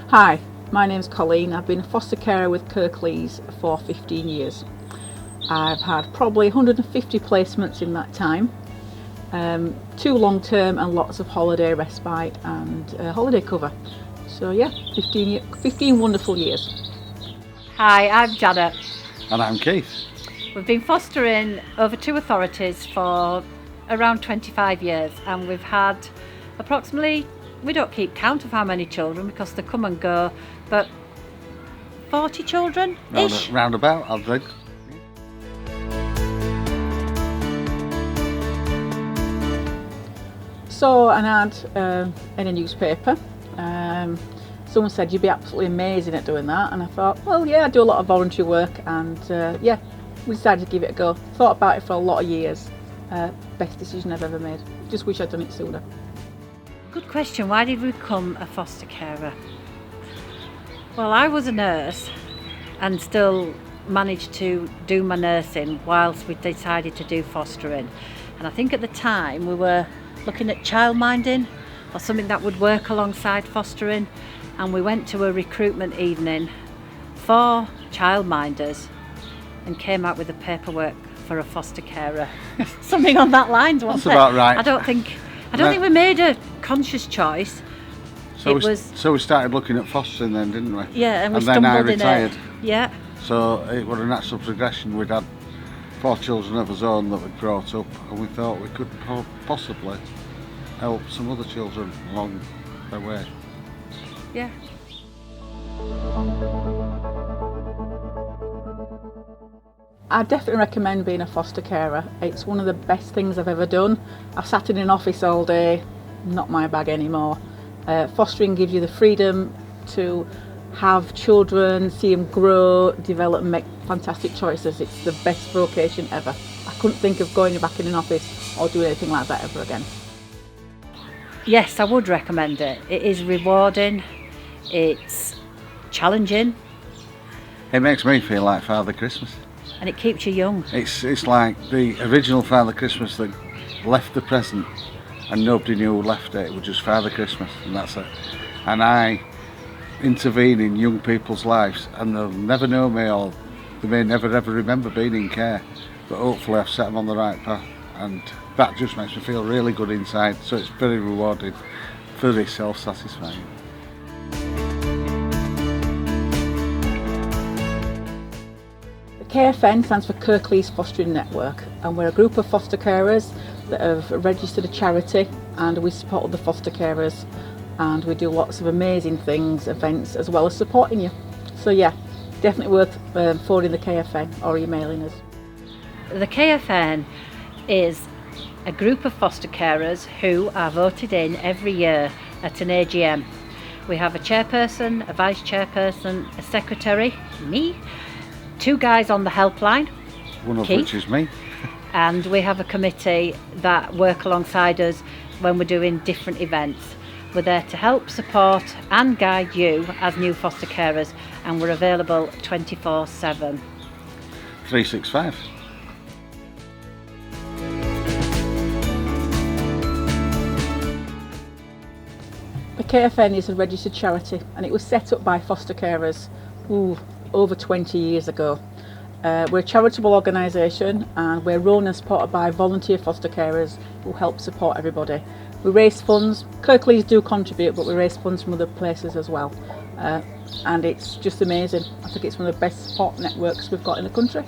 Hi, my name's Colleen. I've been a foster carer with Kirklees for 15 years. I've had probably 150 placements in that time, 2 long-term and lots of holiday respite and holiday cover. So yeah, 15 wonderful years. Hi, I'm Janet. And I'm Keith. We've been fostering over 2 authorities for around 25 years, and we've had approximately, we don't keep count of how many children because they come and go, but 40 children-ish? Roundabout, I think. Saw an ad in a newspaper. Someone said you'd be absolutely amazing at doing that, and I thought, well, yeah, I do a lot of voluntary work, and yeah, we decided to give it a go. Thought about it for a lot of years. Best decision I've ever made. Just wish I'd done it sooner. Good question. Why did we become a foster carer? Well, I was a nurse and still managed to do my nursing whilst we decided to do fostering. And I think at the time we were looking at childminding or something that would work alongside fostering. And we went to a recruitment evening for childminders and came out with the paperwork for a foster carer. Something on that lines, wasn't it? That's about right. I don't think we made a conscious choice. So we started looking at fostering then, didn't we? Yeah, and we then I stumbled in retired. it. Yeah. So it was a natural progression. We'd had 4 children of our own that we'd brought up, and we thought we could possibly help some other children along their way. Yeah. I definitely recommend being a foster carer. It's one of the best things I've ever done. I've sat in an office all day, not my bag anymore. Fostering gives you the freedom to have children, see them grow, develop and make fantastic choices. It's the best vocation ever. I couldn't think of going back in an office or doing anything like that ever again. Yes, I would recommend it. It is rewarding, it's challenging. It makes me feel like Father Christmas. And it keeps you young. It's like the original Father Christmas that left the present and nobody knew who left it. It was just Father Christmas, and that's it. And I intervene in young people's lives, and they'll never know me, or they may never ever remember being in care, but hopefully I've set them on the right path, and that just makes me feel really good inside. So it's very rewarding, very self-satisfying. KFN stands for Kirklees Fostering Network, and we're a group of foster carers that have registered a charity, and we support other foster carers, and we do lots of amazing things, events, as well as supporting you. So yeah, definitely worth phoning the KFN or emailing us. The KFN is a group of foster carers who are voted in every year at an AGM. We have a chairperson, a vice chairperson, a secretary, me, 2 guys on the helpline, One of Keith, which is me. and we have a committee that work alongside us when we're doing different events. We're there to help, support and guide you as new foster carers, and we're available 24/7. 365. The KFN is a registered charity, and it was set up by foster carers over 20 years ago. We're a charitable organisation, and we're run and supported by volunteer foster carers who help support everybody. We raise funds. Kirklees do contribute, but we raise funds from other places as well, and it's just amazing. I think it's one of the best support networks we've got in the country.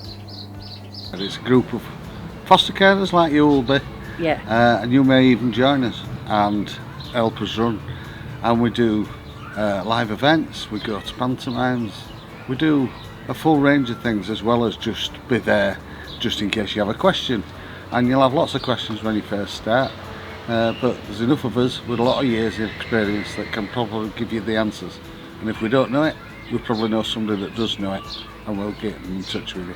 And it's a group of foster carers like you will be, and you may even join us and help us run. And we do live events, we go to pantomimes, we do a full range of things, as well as just be there just in case you have a question. And you'll have lots of questions when you first start, but there's enough of us with a lot of years of experience that can probably give you the answers. And if we don't know it, we probably know somebody that does know it, and we'll get in touch with you.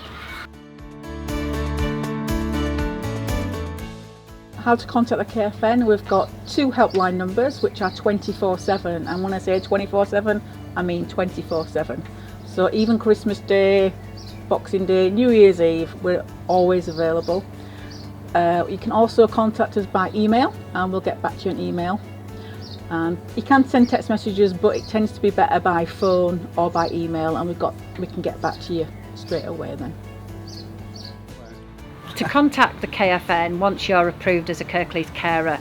How to contact the KFN? We've got 2 helpline numbers which are 24/7, and when I say 24/7 I mean 24/7. So even Christmas Day, Boxing Day, New Year's Eve, we're always available. You can also contact us by email, and we'll get back to you on email. And you can send text messages, but it tends to be better by phone or by email, and we can get back to you straight away then. To contact the KFN once you're approved as a Kirklees carer,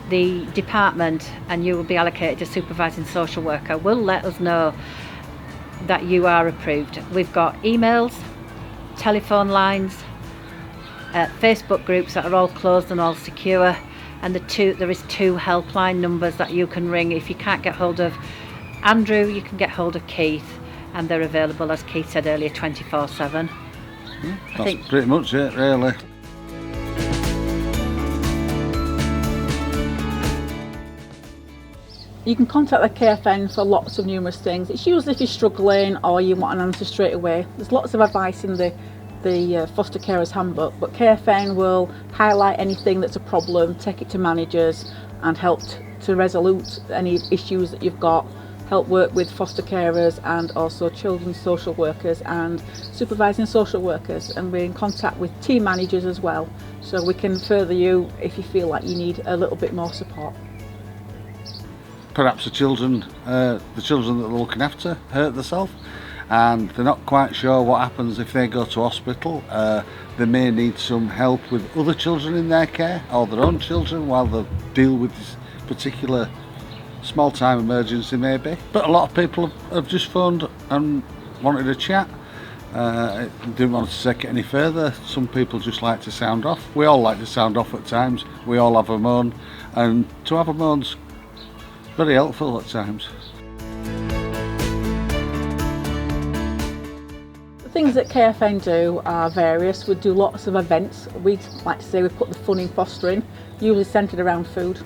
the department, and you will be allocated a supervising social worker, will let us know that you are approved. We've got emails, telephone lines, Facebook groups that are all closed and all secure, and there is 2 helpline numbers that you can ring. If you can't get hold of Andrew, you can get hold of Keith, and they're available, as Keith said earlier, 24/7. That's pretty much it, really. You can contact the KFN for lots of numerous things. It's usually if you're struggling or you want an answer straight away. There's lots of advice in the Foster Carers Handbook, but KFN will highlight anything that's a problem, take it to managers and help to resolve any issues that you've got, help work with foster carers and also children's social workers and supervising social workers, and we're in contact with team managers as well, so we can further you if you feel like you need a little bit more support. Perhaps the children that they're looking after hurt themselves and they're not quite sure what happens if they go to hospital. They may need some help with other children in their care or their own children while they deal with this particular small time emergency maybe. But a lot of people have just phoned and wanted a chat. Didn't want to take it any further. Some people just like to sound off. We all like to sound off at times. We all have a moan, and to have a moan's very helpful at times. The things that KFN do are various. We do lots of events. We like to say we put the fun in fostering, usually centred around food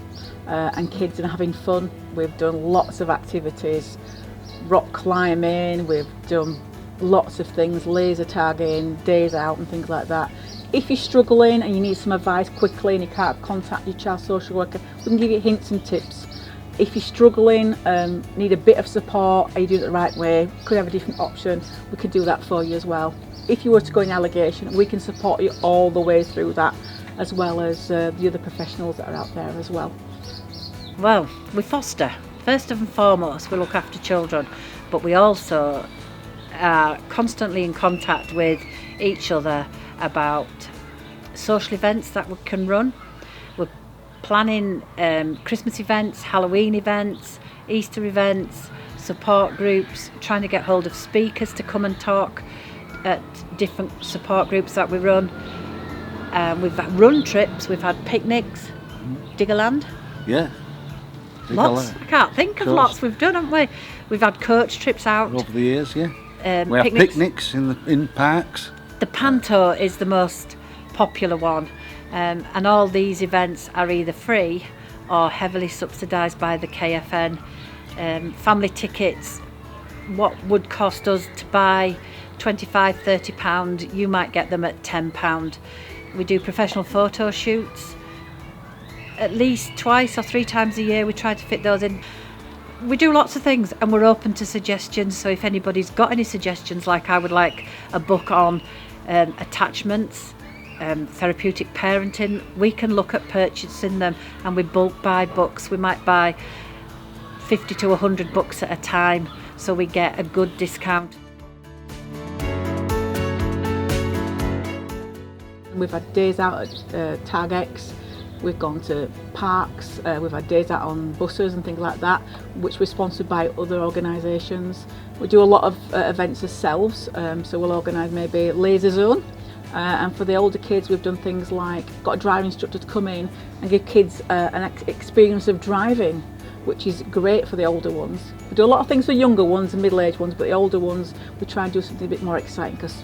and kids and having fun. We've done lots of activities, rock climbing, we've done lots of things, laser tagging, days out and things like that. If you're struggling and you need some advice quickly and you can't contact your child social worker, we can give you hints and tips. If you're struggling, need a bit of support, are you doing it the right way, could have a different option, we could do that for you as well. If you were to go in allegation, we can support you all the way through that, as well as the other professionals that are out there as well. Well, we foster. First and foremost, we look after children, but we also are constantly in contact with each other about social events that we can run. We're planning Christmas events, Halloween events, Easter events, support groups, trying to get hold of speakers to come and talk at different support groups that we run. We've had run trips, we've had picnics, Diggerland. Yeah. Lots. I can't think of lots we've done, haven't we? We've had coach trips out. Over the years, yeah. We have picnics in parks. The Panto is the most popular one, and all these events are either free or heavily subsidised by the KFN. Family tickets, what would cost us to buy £25–30, you might get them at £10. We do professional photo shoots. At least twice or 3 times a year we try to fit those in. We do lots of things and we're open to suggestions, so if anybody's got any suggestions, like I would like a book on attachments, therapeutic parenting, we can look at purchasing them, and we bulk buy books. We might buy 50 to 100 books at a time, so we get a good discount. We've had days out at TAGX, we've gone to parks, we've had days out on buses and things like that, which we're sponsored by other organisations. We do a lot of events ourselves, so we'll organise maybe laser zone, and for the older kids we've done things like got a driving instructor to come in and give kids an experience of driving, which is great for the older ones. We do a lot of things for younger ones and middle-aged ones, but the older ones we try and do something a bit more exciting, because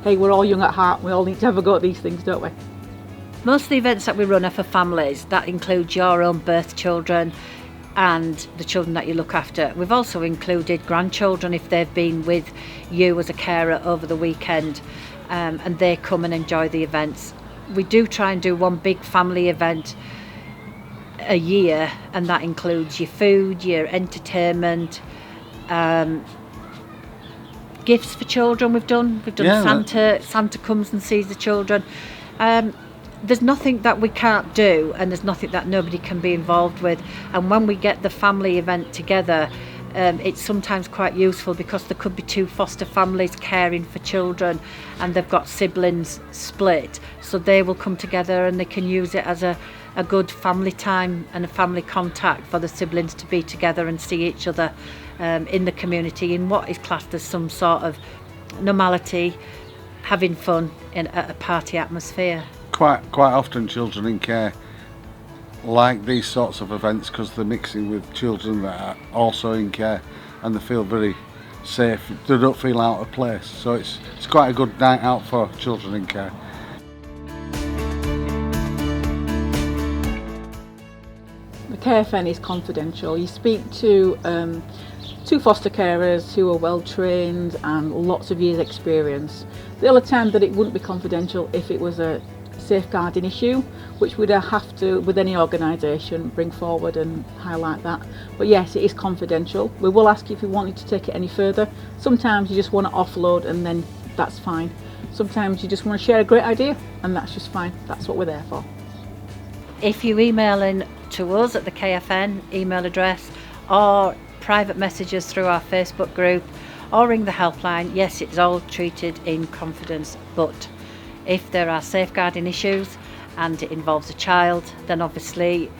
hey, we're all young at heart, we all need to have a go at these things, don't we? Most of the events that we run are for families. That includes your own birth children and the children that you look after. We've also included grandchildren if they've been with you as a carer over the weekend, and they come and enjoy the events. We do try and do one big family event a year, and that includes your food, your entertainment, gifts for children. We've done Santa comes and sees the children. there's nothing that we can't do, and there's nothing that nobody can be involved with. And when we get the family event together, it's sometimes quite useful, because there could be two foster families caring for children and they've got siblings split, so they will come together and they can use it as a good family time and a family contact for the siblings to be together and see each other in the community in what is classed as some sort of normality, having fun in a party atmosphere. Quite often children in care like these sorts of events because they're mixing with children that are also in care, and they feel very safe. They don't feel out of place, so it's quite a good night out for children in care. The KFN is confidential. You speak to two foster carers who are well trained and lots of years experience. They'll attend that it wouldn't be confidential if it was a safeguarding issue, which we'd have to, with any organisation, bring forward and highlight that. But yes, it is confidential. We will ask you if you wanted to take it any further. Sometimes you just want to offload and then that's fine. Sometimes you just want to share a great idea and that's just fine. That's what we're there for. If you email in to us at the KFN email address, or private messages through our Facebook group, or ring the helpline, yes, it's all treated in confidence. But if there are safeguarding issues and it involves a child, then obviously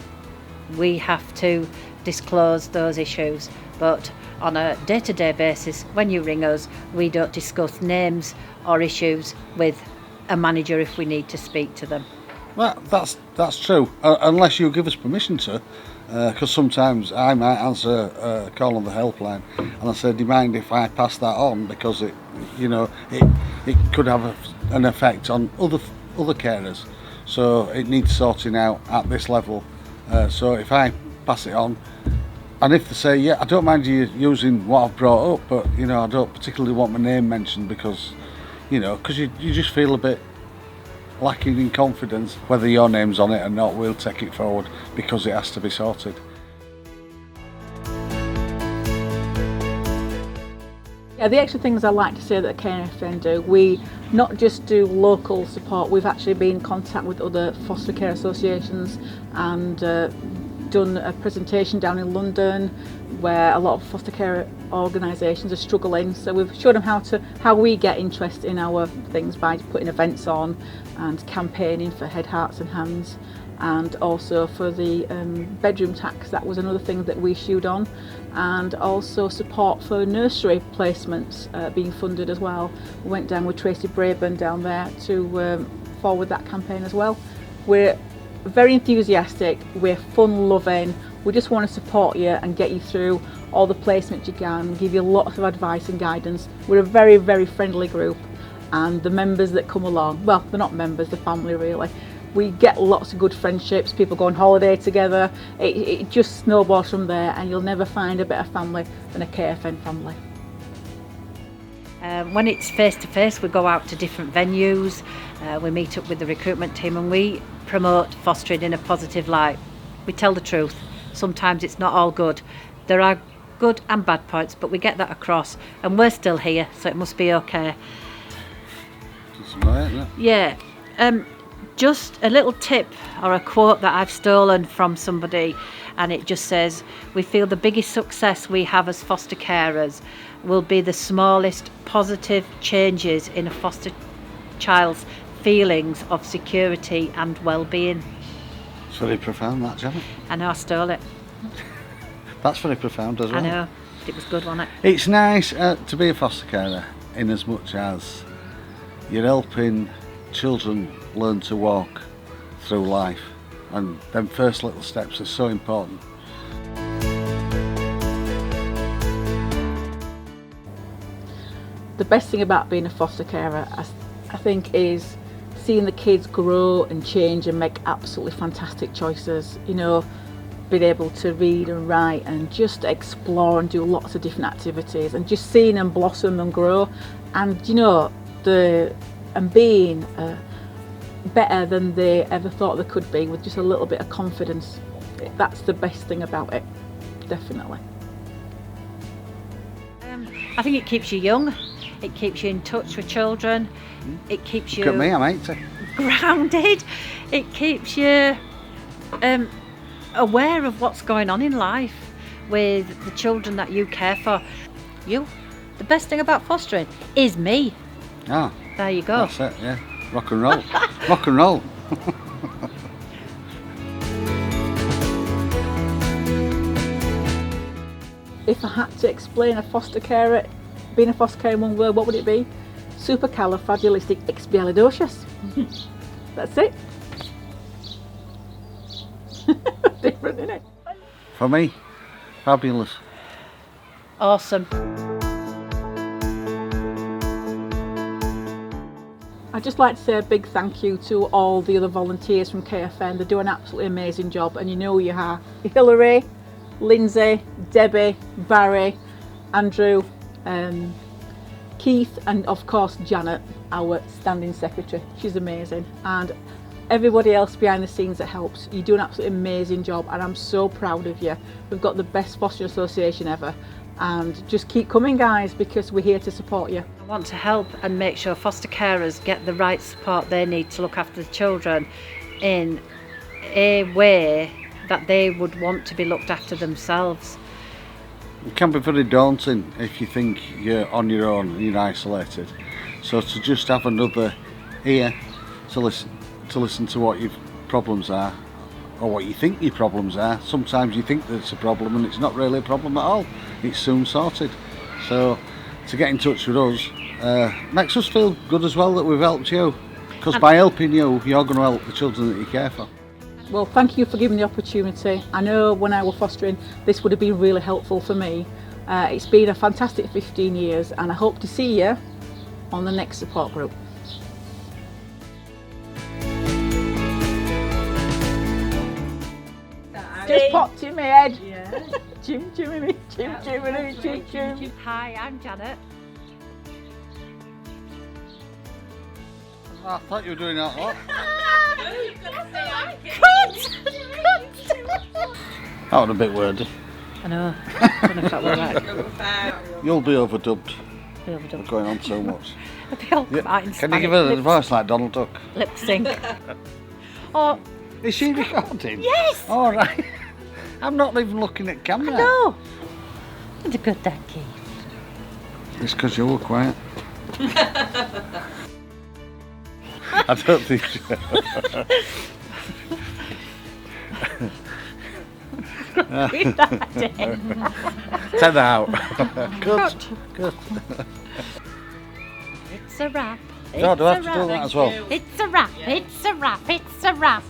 we have to disclose those issues. But on a day-to-day basis, when you ring us, we don't discuss names or issues with a manager if we need to speak to them. Well, that's true, unless you give us permission to, because sometimes I might answer a call on the helpline and I say, do you mind if I pass that on, because it could have an effect on other carers, so it needs sorting out at this level. So if I pass it on, and if they say, yeah, I don't mind you using what I've brought up, but I don't particularly want my name mentioned, because because you just feel a bit lacking in confidence. Whether your name's on it or not, we'll take it forward because it has to be sorted. Yeah, the extra things I like to say that KFN do, we not just do local support, we've actually been in contact with other foster care associations and done a presentation down in London where a lot of foster care organisations are struggling. So we've showed them how we get interest in our things by putting events on and campaigning for Head, Hearts and Hands, and also for the bedroom tax. That was another thing that we issued on, and also support for nursery placements being funded as well. We went down with Tracy Braben down there to forward that campaign as well. We're very enthusiastic, we're fun loving, we just want to support you and get you through all the placements you can, give you lots of advice and guidance. We're a very, very friendly group, and the members that come along, well, they're not members, they're family really. We get lots of good friendships, people go on holiday together, it just snowballs from there, and you'll never find a better family than a KFN family. When it's face-to-face, we go out to different venues, we meet up with the recruitment team, and we promote fostering in a positive light. We tell the truth. Sometimes it's not all good. There are good and bad points, but we get that across, and we're still here, so it must be okay. That's right, isn't it? Yeah. Just a little tip or a quote that I've stolen from somebody, and it just says, we feel the biggest success we have as foster carers will be the smallest positive changes in a foster child's feelings of security and well-being. It's very profound, that, Janet. I know, I stole it. That's very profound as well. I know, it was good, wasn't it? It's nice to be a foster carer, in as much as you're helping children learn to walk through life, and them first little steps are so important. The best thing about being a foster carer, I think, is seeing the kids grow and change and make absolutely fantastic choices. Being able to read and write and just explore and do lots of different activities, and just seeing them blossom and grow, and being better than they ever thought they could be, with just a little bit of confidence. That's the best thing about it, definitely. I think it keeps you young, it keeps you in touch with children, it keeps you... Look at me, I'm 80. grounded. It keeps you aware of what's going on in life with the children that you care for. The best thing about fostering is me. Ah, there you go. That's it, yeah. Rock and roll. Rock and roll. If I had to explain being a foster carer in one word, what would it be? Supercalifragilisticexpialidocious. That's it. Different, isn't it? For me, fabulous. Awesome. I'd just like to say a big thank you to all the other volunteers from KFN. They do an absolutely amazing job, and you know who you are. Hilary, Lindsay, Debbie, Barry, Andrew, Keith, and of course Janet, our standing secretary. She's amazing, and everybody else behind the scenes that helps. You do an absolutely amazing job, and I'm so proud of you. We've got the best fostering association ever, and just keep coming, guys, because we're here to support you. I want to help and make sure foster carers get the right support they need to look after the children in a way that they would want to be looked after themselves. It can be very daunting if you think you're on your own and you're isolated. So to just have another ear to listen to what your problems are, or what you think your problems are. Sometimes you think there's a problem and it's not really a problem at all. It's soon sorted. So to get in touch with us makes us feel good as well that we've helped you. Because by helping you, you're going to help the children that you care for. Well, thank you for giving the opportunity. I know when I was fostering, this would have been really helpful for me. It's been a fantastic 15 years, and I hope to see you on the next support group. Just popped in my head. Yeah. Chim chimney, chim chimney, chim chim. Hi, I'm Janet. I thought you were doing that lot. That was a bit wordy. I know. I don't know if that was right. You'll be overdubbed. We're going on so much. Can you give her a voice like Donald Duck? Lip sync. Oh, is she recording? yes. All right. I'm not even looking at camera. No. It's a good day, Keith. It's because you were quiet. I don't think so. Read that in. 10 out. Good. Good. It's a wrap. No, do I have to do that as well? It's a wrap. It's a wrap. It's a wrap.